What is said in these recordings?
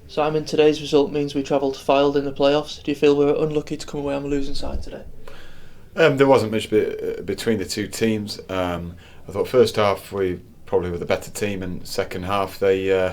Simon, today's result means we travelled Fylde in the playoffs. Do you feel we were unlucky to come away on the losing side today? There wasn't much between the two teams. I thought first half we probably were the better team, and second half they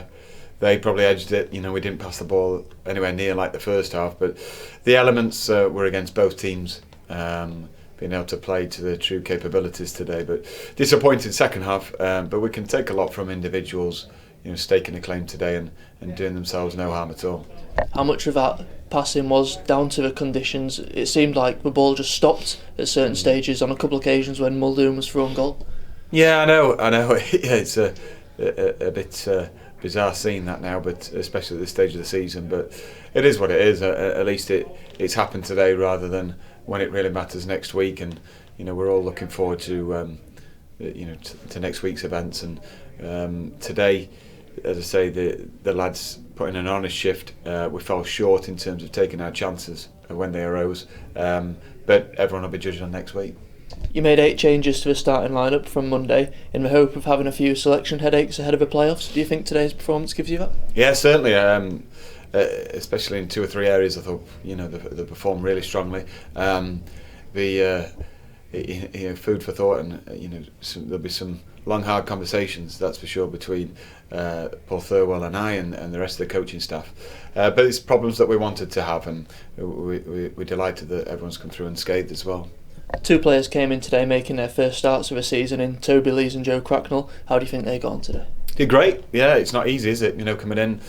probably edged it. We didn't pass the ball anywhere near like the first half, but the elements were against both teams. Being able to play to their true capabilities today, but disappointing second half. But we can take a lot from individuals, staking a claim today and doing themselves no harm at all. How much of that passing was down to the conditions? It seemed like the ball just stopped at certain stages on a couple of occasions when Muldoon was thrown goal. Yeah, I know. Yeah, it's a bit bizarre seeing that now, but especially at this stage of the season. But it is what it is. At least it's happened today rather than when it really matters next week. And we're all looking forward to to next week's events. And today, as I say, the lads put in an honest shift. We fell short in terms of taking our chances when they arose, but everyone will be judged on next week. You made 8 changes to the starting lineup from Monday in the hope of having a few selection headaches ahead of the playoffs. Do you think today's performance gives you that? Yeah, certainly. Especially in 2 or 3 areas, I thought they performed really strongly. Food for thought, and there'll be some long, hard conversations, that's for sure, between Paul Thirlwell and I and the rest of the coaching staff. But it's problems that we wanted to have, and we're delighted that everyone's come through unscathed as well. 2 players came in today making their first starts of the season in Toby Lees and Joe Cracknell. How do you think they got on today? Did great. Yeah, it's not easy, is it? Coming in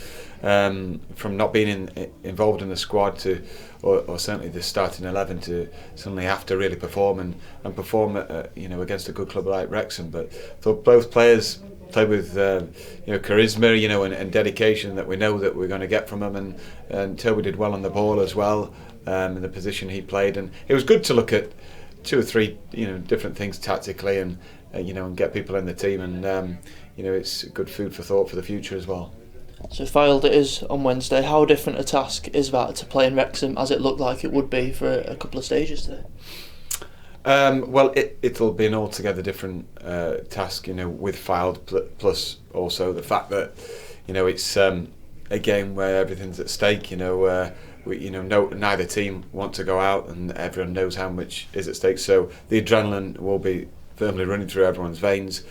from not being involved in the squad to, or certainly the starting 11, to suddenly have to really perform and perform against a good club like Wrexham. But thought both players played with charisma, and dedication that we know that we're going to get from them. And Toby did well on the ball as well, in the position he played. And it was good to look at 2 or 3 different things tactically and get people in the team, and it's good food for thought for the future as well. So Fylde it is on Wednesday. How different a task is that to play in Wrexham, as it looked like it would be for a couple of stages today? Well, it'll be an altogether different task, with Fylde, plus also the fact that it's a game where everything's at stake. Neither team want to go out, and everyone knows how much is at stake. So the adrenaline will be firmly running through everyone's veins.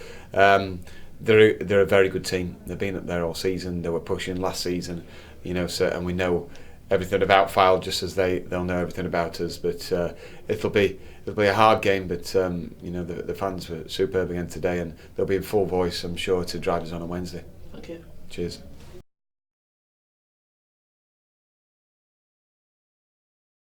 They're a very good team. They've been up there all season. They were pushing last season, and we know everything about Fylde just as they'll know everything about us. But it'll be a hard game. But the fans were superb again today, and they'll be in full voice, I'm sure, to drive us on Wednesday. Thank you. Cheers.